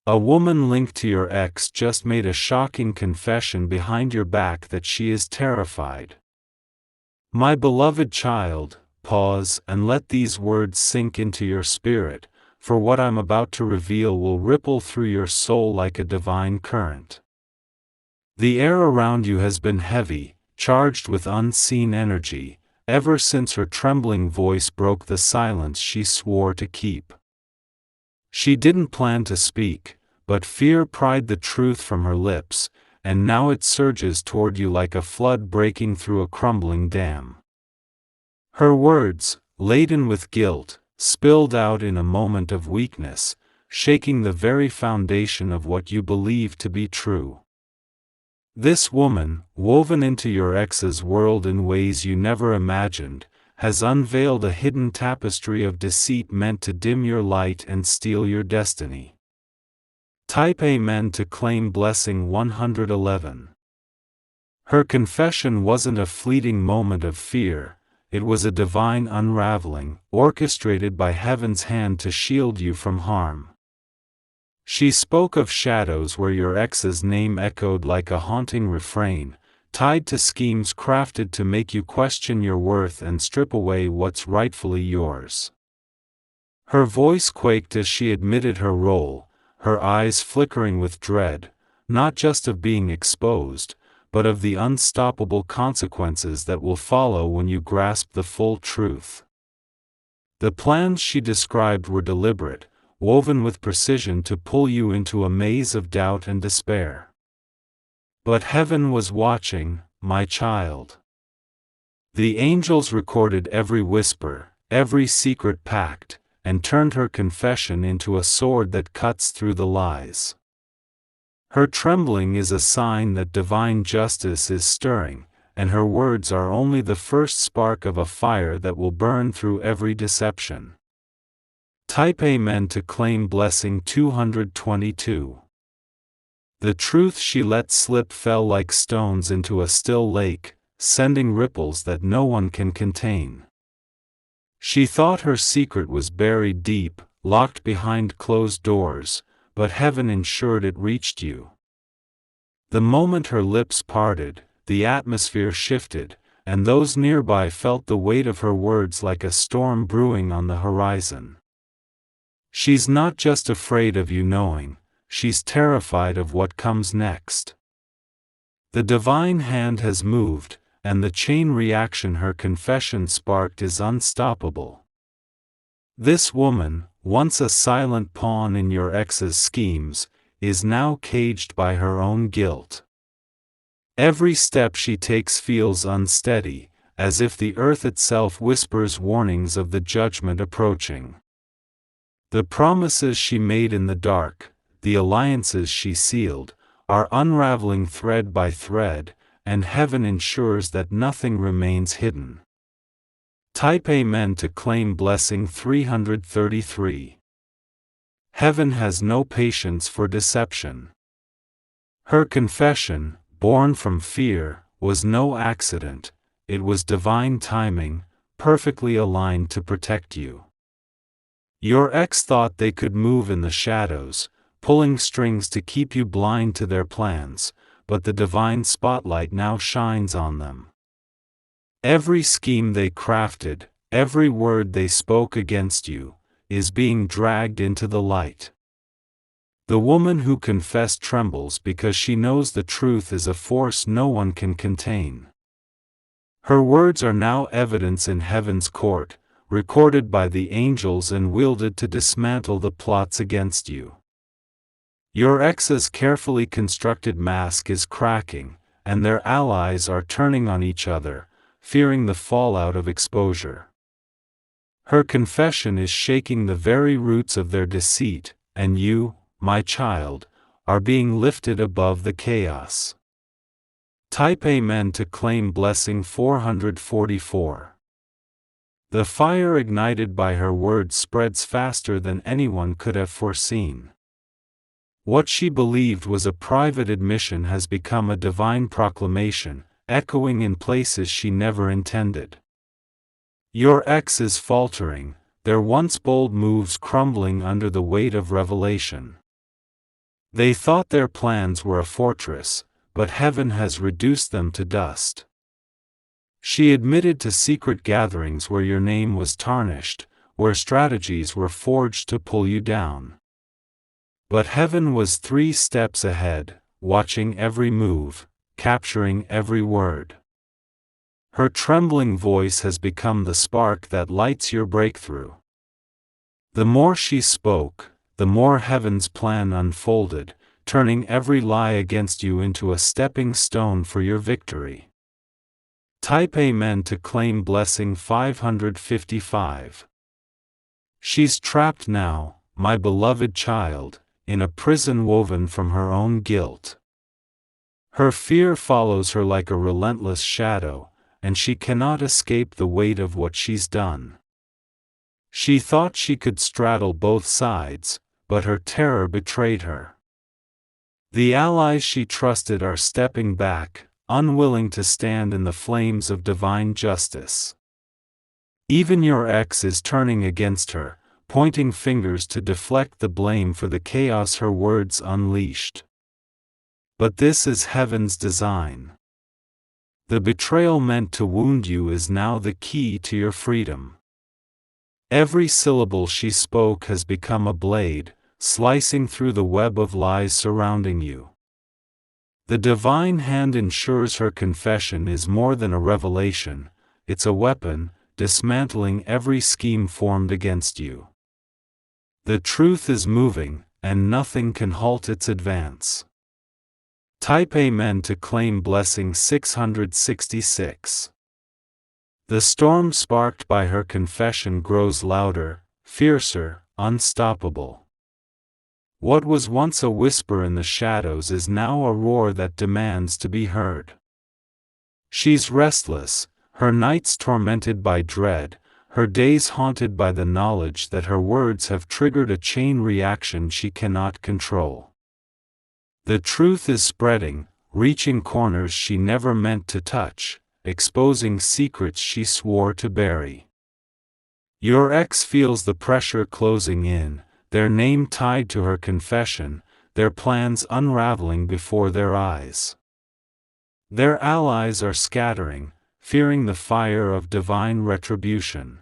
A woman linked to your ex just made a shocking confession behind your back that she is terrified. My beloved child, pause and let these words sink into your spirit, for what I'm about to reveal will ripple through your soul like a divine current. The air around you has been heavy, charged with unseen energy, ever since her trembling voice broke the silence she swore to keep. She didn't plan to speak, but fear pried the truth from her lips, and now it surges toward you like a flood breaking through a crumbling dam. Her words, laden with guilt, spilled out in a moment of weakness, shaking the very foundation of what you believe to be true. This woman, woven into your ex's world in ways you never imagined, has unveiled a hidden tapestry of deceit meant to dim your light and steal your destiny. Type Amen to claim blessing 111. Her confession wasn't a fleeting moment of fear, it was a divine unraveling, orchestrated by heaven's hand to shield you from harm. She spoke of shadows where your ex's name echoed like a haunting refrain, tied to schemes crafted to make you question your worth and strip away what's rightfully yours. Her voice quaked as she admitted her role, her eyes flickering with dread, not just of being exposed, but of the unstoppable consequences that will follow when you grasp the full truth. The plans she described were deliberate, woven with precision to pull you into a maze of doubt and despair. But heaven was watching, my child. The angels recorded every whisper, every secret pact, and turned her confession into a sword that cuts through the lies. Her trembling is a sign that divine justice is stirring, and her words are only the first spark of a fire that will burn through every deception. Type Amen to claim blessing 222. The truth she let slip fell like stones into a still lake, sending ripples that no one can contain. She thought her secret was buried deep, locked behind closed doors, but heaven ensured it reached you. The moment her lips parted, the atmosphere shifted, and those nearby felt the weight of her words like a storm brewing on the horizon. She's not just afraid of you knowing, she's terrified of what comes next. The divine hand has moved, and the chain reaction her confession sparked is unstoppable. This woman, once a silent pawn in your ex's schemes, is now caged by her own guilt. Every step she takes feels unsteady, as if the earth itself whispers warnings of the judgment approaching. The promises she made in the dark, the alliances she sealed, are unraveling thread by thread, and heaven ensures that nothing remains hidden. Type Amen to claim blessing 333. Heaven has no patience for deception. Her confession, born from fear, was no accident, it was divine timing, perfectly aligned to protect you. Your ex thought they could move in the shadows, pulling strings to keep you blind to their plans, but the divine spotlight now shines on them. Every scheme they crafted, every word they spoke against you, is being dragged into the light. The woman who confessed trembles because she knows the truth is a force no one can contain. Her words are now evidence in heaven's court, recorded by the angels and wielded to dismantle the plots against you. Your ex's carefully constructed mask is cracking, and their allies are turning on each other, fearing the fallout of exposure. Her confession is shaking the very roots of their deceit, and you, my child, are being lifted above the chaos. Type Amen to claim blessing 444. The fire ignited by her words spreads faster than anyone could have foreseen. What she believed was a private admission has become a divine proclamation, echoing in places she never intended. Your ex is faltering, their once bold moves crumbling under the weight of revelation. They thought their plans were a fortress, but heaven has reduced them to dust. She admitted to secret gatherings where your name was tarnished, where strategies were forged to pull you down. But heaven was 3 steps ahead, watching every move, capturing every word. Her trembling voice has become the spark that lights your breakthrough. The more she spoke, the more heaven's plan unfolded, turning every lie against you into a stepping stone for your victory. Type Amen to claim blessing 555. She's trapped now, my beloved child, in a prison woven from her own guilt. Her fear follows her like a relentless shadow, and she cannot escape the weight of what she's done. She thought she could straddle both sides, but her terror betrayed her. The allies she trusted are stepping back, unwilling to stand in the flames of divine justice. Even your ex is turning against her, pointing fingers to deflect the blame for the chaos her words unleashed. But this is heaven's design. The betrayal meant to wound you is now the key to your freedom. Every syllable she spoke has become a blade, slicing through the web of lies surrounding you. The divine hand ensures her confession is more than a revelation, it's a weapon, dismantling every scheme formed against you. The truth is moving, and nothing can halt its advance. Type Amen to claim blessing 666. The storm sparked by her confession grows louder, fiercer, unstoppable. What was once a whisper in the shadows is now a roar that demands to be heard. She's restless, her nights tormented by dread, her days haunted by the knowledge that her words have triggered a chain reaction she cannot control. The truth is spreading, reaching corners she never meant to touch, exposing secrets she swore to bury. Your ex feels the pressure closing in, their name tied to her confession, their plans unraveling before their eyes. Their allies are scattering, fearing the fire of divine retribution.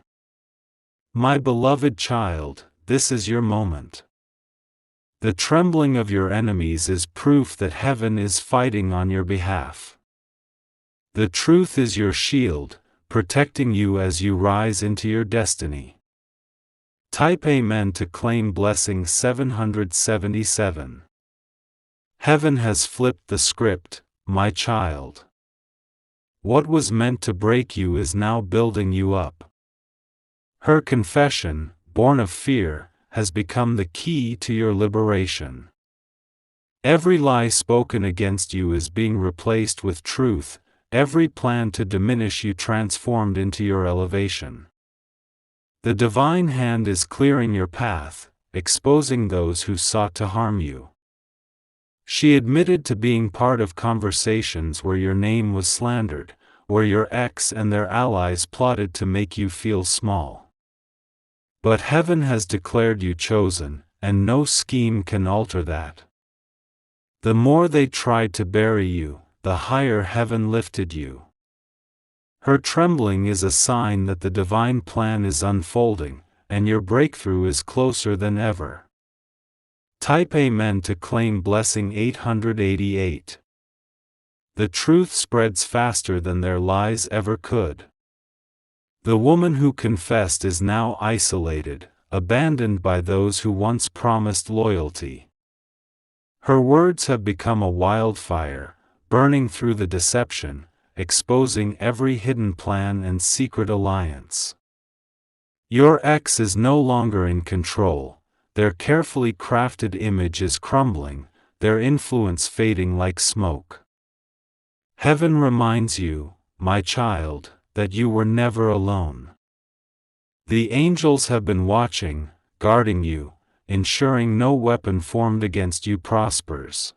My beloved child, this is your moment. The trembling of your enemies is proof that heaven is fighting on your behalf. The truth is your shield, protecting you as you rise into your destiny. Type Amen to claim blessing 777. Heaven has flipped the script, my child. What was meant to break you is now building you up. Her confession, born of fear, has become the key to your liberation. Every lie spoken against you is being replaced with truth, every plan to diminish you transformed into your elevation. The divine hand is clearing your path, exposing those who sought to harm you. She admitted to being part of conversations where your name was slandered, where your ex and their allies plotted to make you feel small. But heaven has declared you chosen, and no scheme can alter that. The more they tried to bury you, the higher heaven lifted you. Her trembling is a sign that the divine plan is unfolding, and your breakthrough is closer than ever. Type Amen to claim blessing 888. The truth spreads faster than their lies ever could. The woman who confessed is now isolated, abandoned by those who once promised loyalty. Her words have become a wildfire, burning through the deception, exposing every hidden plan and secret alliance. Your ex is no longer in control, their carefully crafted image is crumbling, their influence fading like smoke. Heaven reminds you, my child, that you were never alone. The angels have been watching, guarding you, ensuring no weapon formed against you prospers.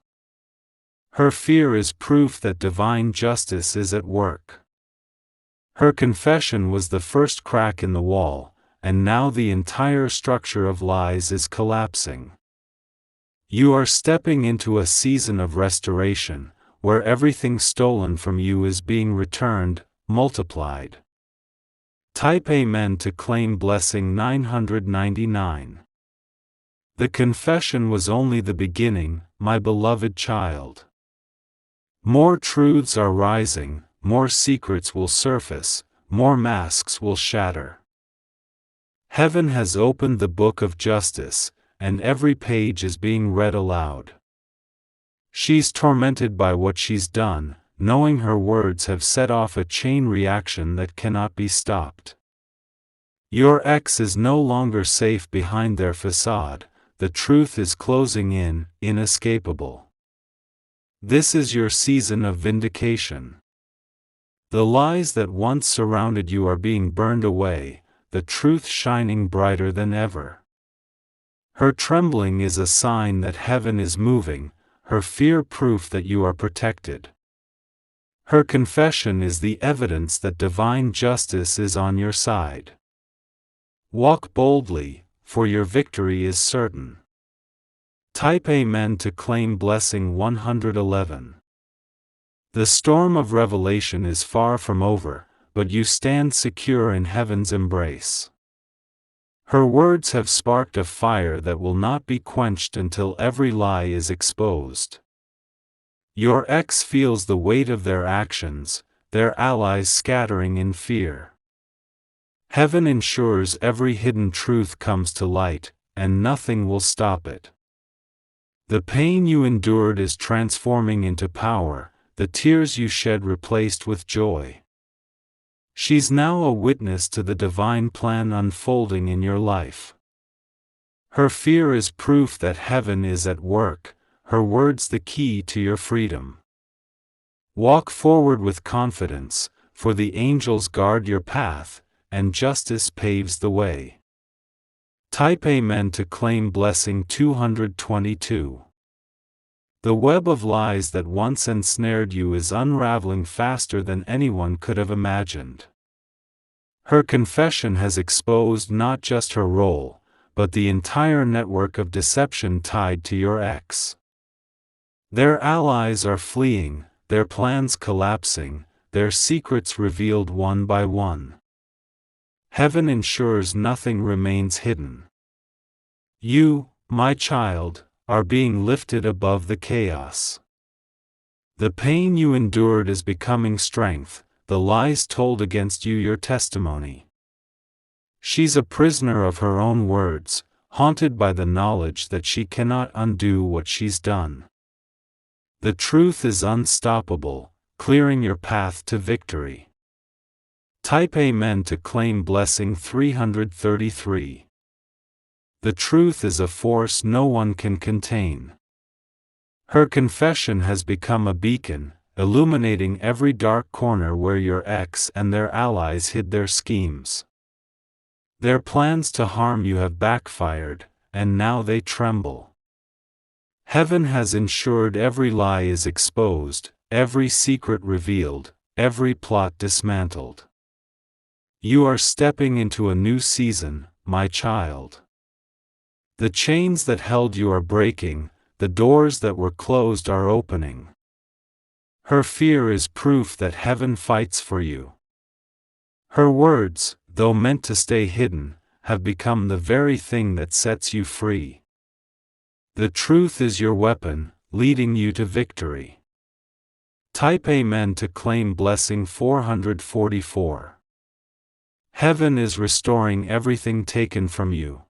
Her fear is proof that divine justice is at work. Her confession was the first crack in the wall, and now the entire structure of lies is collapsing. You are stepping into a season of restoration, where everything stolen from you is being returned, multiplied. Type Amen to claim blessing 999. The confession was only the beginning, my beloved child. More truths are rising, more secrets will surface, more masks will shatter. Heaven has opened the book of justice, and every page is being read aloud. She's tormented by what she's done, knowing her words have set off a chain reaction that cannot be stopped. Your ex is no longer safe behind their facade, the truth is closing in, inescapable. This is your season of vindication. The lies that once surrounded you are being burned away, the truth shining brighter than ever. Her trembling is a sign that heaven is moving, her fear proof that you are protected. Her confession is the evidence that divine justice is on your side. Walk boldly, for your victory is certain. Type Amen to claim blessing 111. The storm of revelation is far from over, but you stand secure in heaven's embrace. Her words have sparked a fire that will not be quenched until every lie is exposed. Your ex feels the weight of their actions, their allies scattering in fear. Heaven ensures every hidden truth comes to light, and nothing will stop it. The pain you endured is transforming into power, the tears you shed replaced with joy. She's now a witness to the divine plan unfolding in your life. Her fear is proof that heaven is at work, her words the key to your freedom. Walk forward with confidence, for the angels guard your path, and justice paves the way. Type Amen to claim blessing 222. The web of lies that once ensnared you is unraveling faster than anyone could have imagined. Her confession has exposed not just her role, but the entire network of deception tied to your ex. Their allies are fleeing, their plans collapsing, their secrets revealed one by one. Heaven ensures nothing remains hidden. You, my child, are being lifted above the chaos. The pain you endured is becoming strength, the lies told against you your testimony. She's a prisoner of her own words, haunted by the knowledge that she cannot undo what she's done. The truth is unstoppable, clearing your path to victory. Type Amen to claim blessing 333. The truth is a force no one can contain. Her confession has become a beacon, illuminating every dark corner where your ex and their allies hid their schemes. Their plans to harm you have backfired, and now they tremble. Heaven has ensured every lie is exposed, every secret revealed, every plot dismantled. You are stepping into a new season, my child. The chains that held you are breaking, the doors that were closed are opening. Her fear is proof that heaven fights for you. Her words, though meant to stay hidden, have become the very thing that sets you free. The truth is your weapon, leading you to victory. Type Amen to claim blessing 444. Heaven is restoring everything taken from you.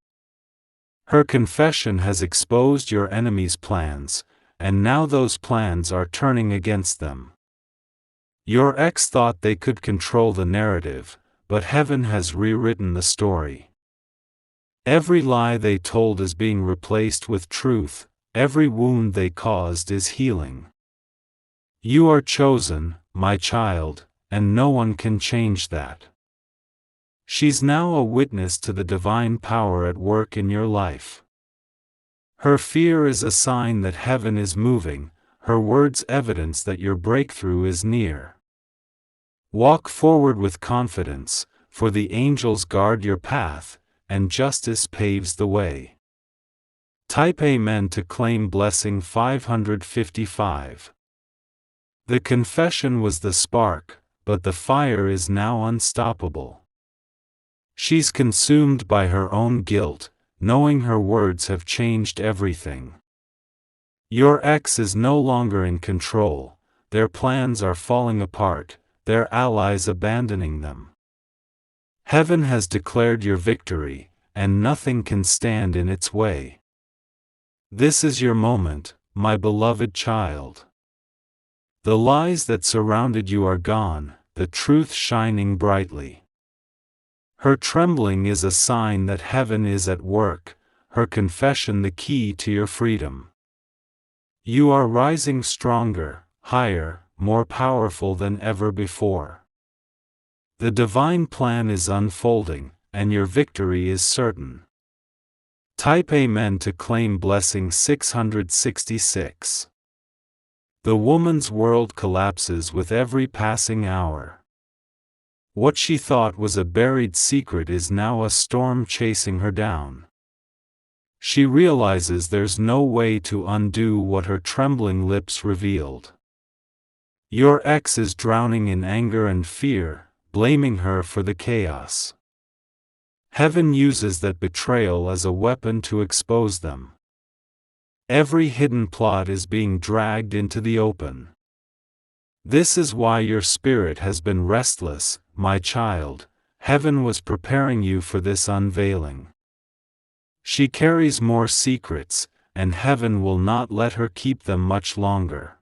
Her confession has exposed your enemy's plans, and now those plans are turning against them. Your ex thought they could control the narrative, but heaven has rewritten the story. Every lie they told is being replaced with truth, every wound they caused is healing. You are chosen, my child, and no one can change that. She's now a witness to the divine power at work in your life. Her fear is a sign that heaven is moving, her words evidence that your breakthrough is near. Walk forward with confidence, for the angels guard your path, and justice paves the way. Type Amen to claim blessing 555. The confession was the spark, but the fire is now unstoppable. She's consumed by her own guilt, knowing her words have changed everything. Your ex is no longer in control, their plans are falling apart, their allies abandoning them. Heaven has declared your victory, and nothing can stand in its way. This is your moment, my beloved child. The lies that surrounded you are gone, the truth shining brightly. Her trembling is a sign that heaven is at work, her confession the key to your freedom. You are rising stronger, higher, more powerful than ever before. The divine plan is unfolding, and your victory is certain. Type Amen to claim blessing 666. The woman's world collapses with every passing hour. What she thought was a buried secret is now a storm chasing her down. She realizes there's no way to undo what her trembling lips revealed. Your ex is drowning in anger and fear, blaming her for the chaos. Heaven uses that betrayal as a weapon to expose them. Every hidden plot is being dragged into the open. This is why your spirit has been restless, my child. Heaven was preparing you for this unveiling. She carries more secrets, and heaven will not let her keep them much longer.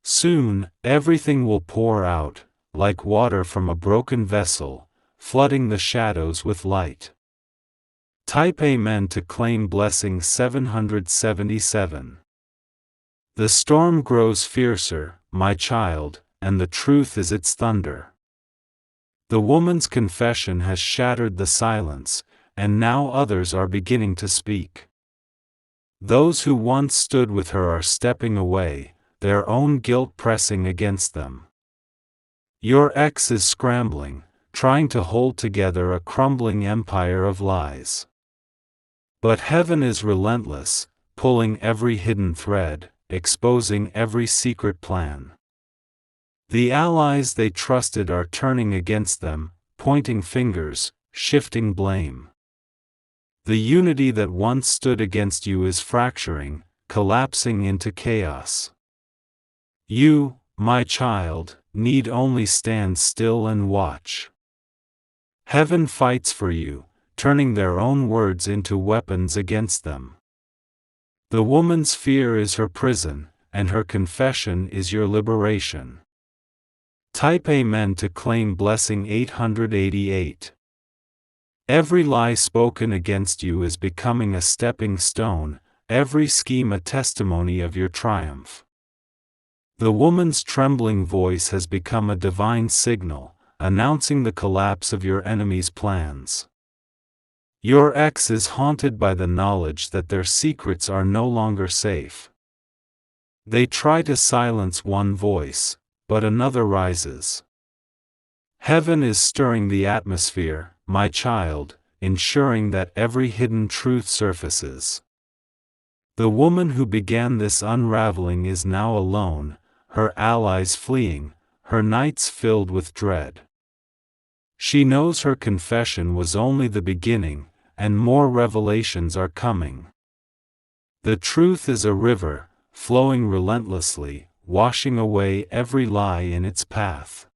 Soon, everything will pour out, like water from a broken vessel, flooding the shadows with light. Type Amen to claim blessing 777. The storm grows fiercer, my child, and the truth is its thunder. The woman's confession has shattered the silence, and now others are beginning to speak. Those who once stood with her are stepping away, their own guilt pressing against them. Your ex is scrambling, trying to hold together a crumbling empire of lies. But heaven is relentless, pulling every hidden thread, exposing every secret plan. The allies they trusted are turning against them, pointing fingers, shifting blame. The unity that once stood against you is fracturing, collapsing into chaos. You, my child, need only stand still and watch. Heaven fights for you, turning their own words into weapons against them. The woman's fear is her prison, and her confession is your liberation. Type Amen to claim blessing 888. Every lie spoken against you is becoming a stepping stone, every scheme a testimony of your triumph. The woman's trembling voice has become a divine signal, announcing the collapse of your enemy's plans. Your ex is haunted by the knowledge that their secrets are no longer safe. They try to silence one voice, but another rises. Heaven is stirring the atmosphere, my child, ensuring that every hidden truth surfaces. The woman who began this unraveling is now alone, her allies fleeing, her nights filled with dread. She knows her confession was only the beginning, and more revelations are coming. The truth is a river, flowing relentlessly, washing away every lie in its path.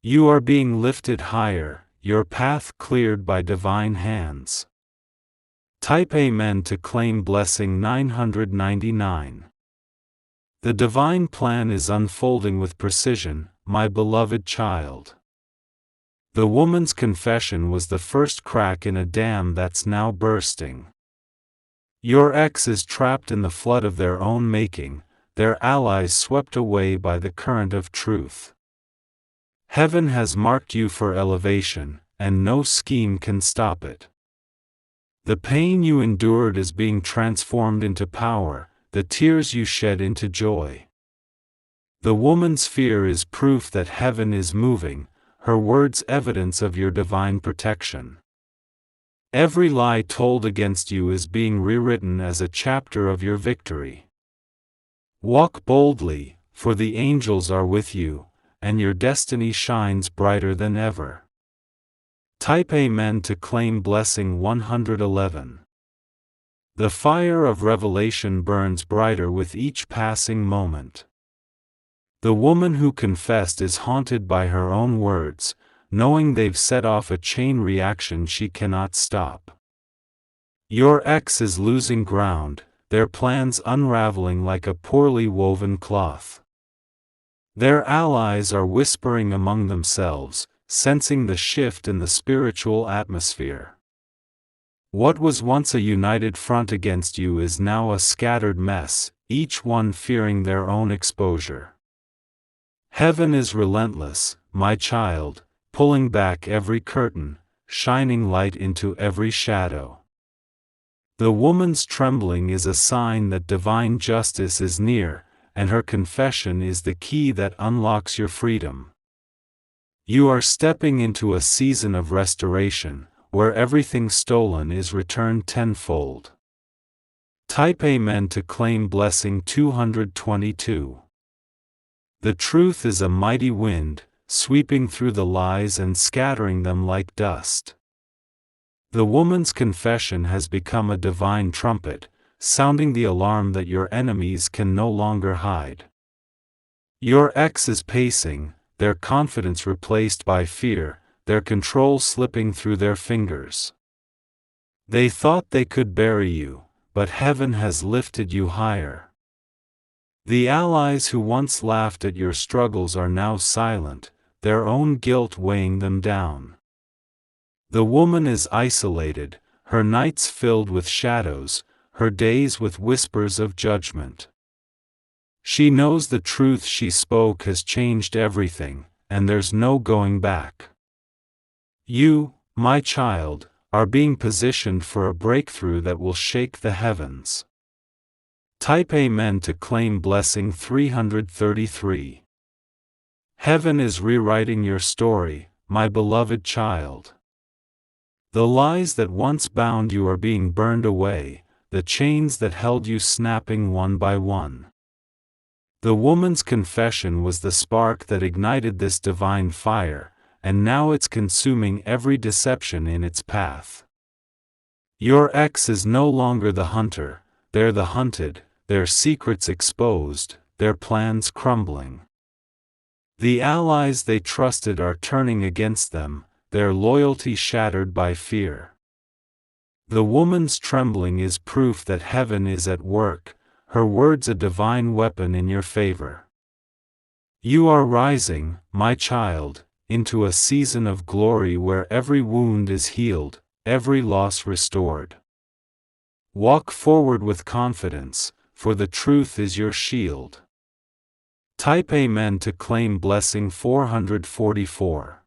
You are being lifted higher, your path cleared by divine hands. Type Amen to claim blessing 999. The divine plan is unfolding with precision, my beloved child. The woman's confession was the first crack in a dam that's now bursting. Your ex is trapped in the flood of their own making, their allies swept away by the current of truth. Heaven has marked you for elevation, and no scheme can stop it. The pain you endured is being transformed into power, the tears you shed into joy. The woman's fear is proof that heaven is moving, her words evidence of your divine protection. Every lie told against you is being rewritten as a chapter of your victory. Walk boldly, for the angels are with you, and your destiny shines brighter than ever. Type Amen to claim blessing 111. The fire of revelation burns brighter with each passing moment. The woman who confessed is haunted by her own words, knowing they've set off a chain reaction she cannot stop. Your ex is losing ground, their plans unraveling like a poorly woven cloth. Their allies are whispering among themselves, sensing the shift in the spiritual atmosphere. What was once a united front against you is now a scattered mess, each one fearing their own exposure. Heaven is relentless, my child, pulling back every curtain, shining light into every shadow. The woman's trembling is a sign that divine justice is near, and her confession is the key that unlocks your freedom. You are stepping into a season of restoration, where everything stolen is returned tenfold. Type Amen to claim blessing 222. The truth is a mighty wind, sweeping through the lies and scattering them like dust. The woman's confession has become a divine trumpet, sounding the alarm that your enemies can no longer hide. Your ex is pacing, their confidence replaced by fear, their control slipping through their fingers. They thought they could bury you, but heaven has lifted you higher. The allies who once laughed at your struggles are now silent, their own guilt weighing them down. The woman is isolated, her nights filled with shadows, her days with whispers of judgment. She knows the truth she spoke has changed everything, and there's no going back. You, my child, are being positioned for a breakthrough that will shake the heavens. Type Amen to claim blessing 333. Heaven is rewriting your story, my beloved child. The lies that once bound you are being burned away, the chains that held you snapping one by one. The woman's confession was the spark that ignited this divine fire, and now it's consuming every deception in its path. Your ex is no longer the hunter, they're the hunted, their secrets exposed, their plans crumbling. The allies they trusted are turning against them, their loyalty shattered by fear. The woman's trembling is proof that heaven is at work, her words a divine weapon in your favor. You are rising, my child, into a season of glory where every wound is healed, every loss restored. Walk forward with confidence, for the truth is your shield. Type Amen to claim blessing 444.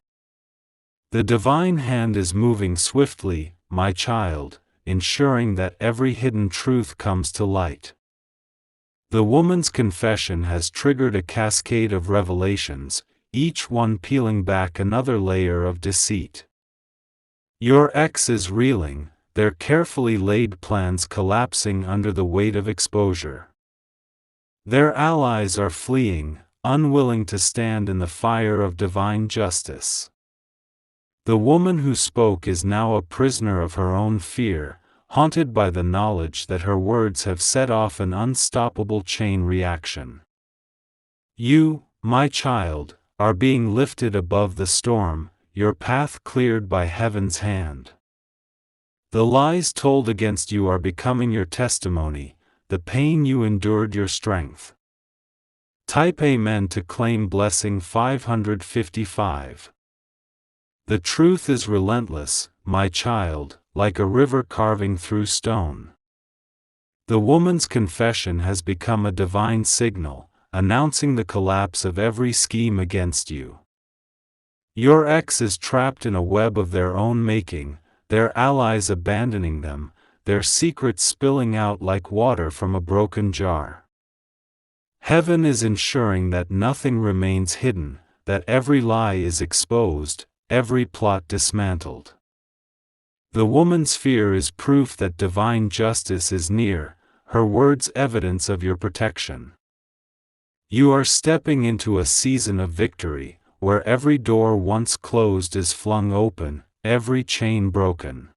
The divine hand is moving swiftly, my child, ensuring that every hidden truth comes to light. The woman's confession has triggered a cascade of revelations, each one peeling back another layer of deceit. Your ex is reeling, their carefully laid plans collapsing under the weight of exposure. Their allies are fleeing, unwilling to stand in the fire of divine justice. The woman who spoke is now a prisoner of her own fear, haunted by the knowledge that her words have set off an unstoppable chain reaction. You, my child, are being lifted above the storm, your path cleared by heaven's hand. The lies told against you are becoming your testimony, the pain you endured your strength. Type Amen to claim blessing 555. The truth is relentless, my child, like a river carving through stone. The woman's confession has become a divine signal, announcing the collapse of every scheme against you. Your ex is trapped in a web of their own making, their allies abandoning them, their secrets spilling out like water from a broken jar. Heaven is ensuring that nothing remains hidden, that every lie is exposed, every plot dismantled. The woman's fear is proof that divine justice is near, her words evidence of your protection. You are stepping into a season of victory, where every door once closed is flung open, every chain broken.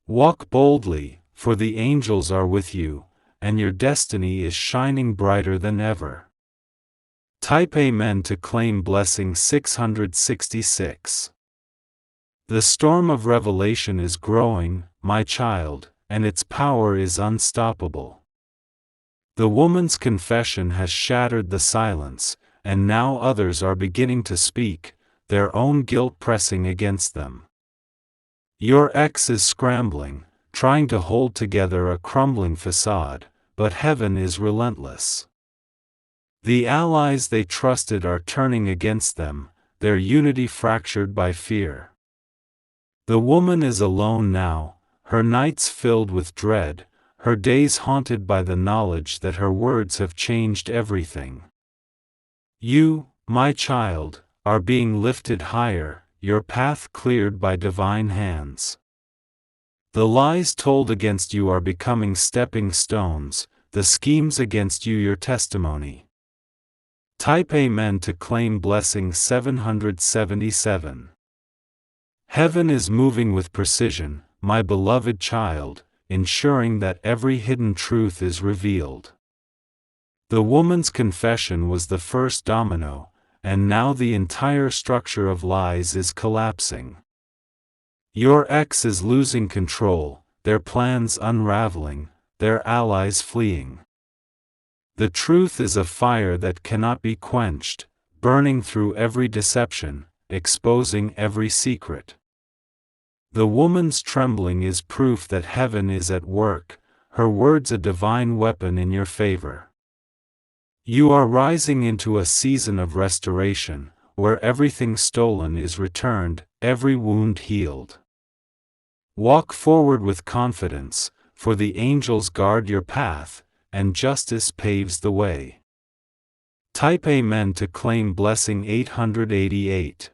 Walk boldly, for the angels are with you, and your destiny is shining brighter than ever. Type Amen to claim blessing 666. The storm of revelation is growing, my child, and its power is unstoppable. The woman's confession has shattered the silence, and now others are beginning to speak, their own guilt pressing against them. Your ex is scrambling, trying to hold together a crumbling facade, but heaven is relentless. The allies they trusted are turning against them, their unity fractured by fear. The woman is alone now, her nights filled with dread, her days haunted by the knowledge that her words have changed everything. You, my child, are being lifted higher, your path cleared by divine hands. The lies told against you are becoming stepping stones, the schemes against you your testimony. Type Amen to claim blessing 777. Heaven is moving with precision, my beloved child, ensuring that every hidden truth is revealed. The woman's confession was the first domino, and now the entire structure of lies is collapsing. Your ex is losing control, their plans unraveling, their allies fleeing. The truth is a fire that cannot be quenched, burning through every deception, exposing every secret. The woman's trembling is proof that heaven is at work, her words a divine weapon in your favor. You are rising into a season of restoration, where everything stolen is returned, every wound healed. Walk forward with confidence, for the angels guard your path, and justice paves the way. Type Amen to claim blessing 888.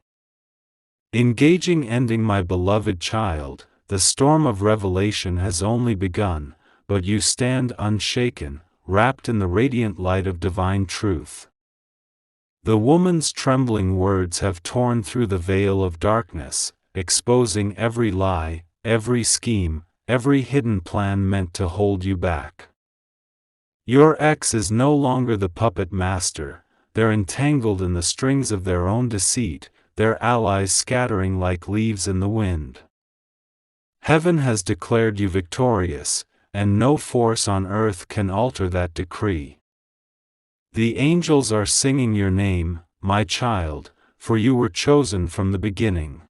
Engaging ending my beloved child, the storm of revelation has only begun, but you stand unshaken, wrapped in the radiant light of divine truth. The woman's trembling words have torn through the veil of darkness, exposing every lie, every scheme, every hidden plan meant to hold you back. Your ex is no longer the puppet master, they're entangled in the strings of their own deceit, their allies scattering like leaves in the wind. Heaven has declared you victorious, and no force on earth can alter that decree. The angels are singing your name, my child, for you were chosen from the beginning.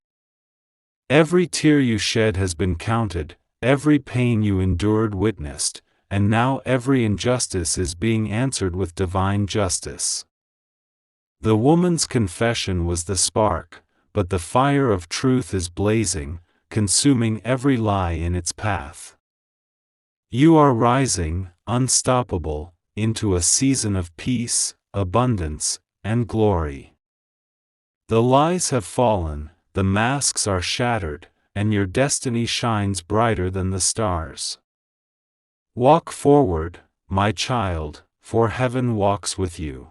Every tear you shed has been counted, every pain you endured witnessed, and now every injustice is being answered with divine justice. The woman's confession was the spark, but the fire of truth is blazing, consuming every lie in its path. You are rising, unstoppable, into a season of peace, abundance, and glory. The lies have fallen, the masks are shattered, and your destiny shines brighter than the stars. Walk forward, my child, for heaven walks with you.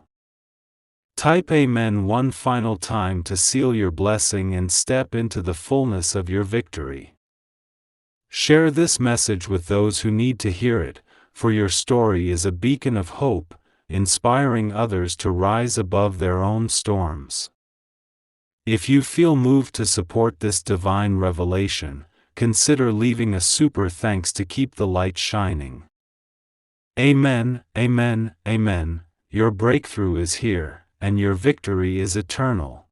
Type Amen one final time to seal your blessing and step into the fullness of your victory. Share this message with those who need to hear it, for your story is a beacon of hope, inspiring others to rise above their own storms. If you feel moved to support this divine revelation, consider leaving a super thanks to keep the light shining. Amen, amen, amen. Your breakthrough is here, and your victory is eternal.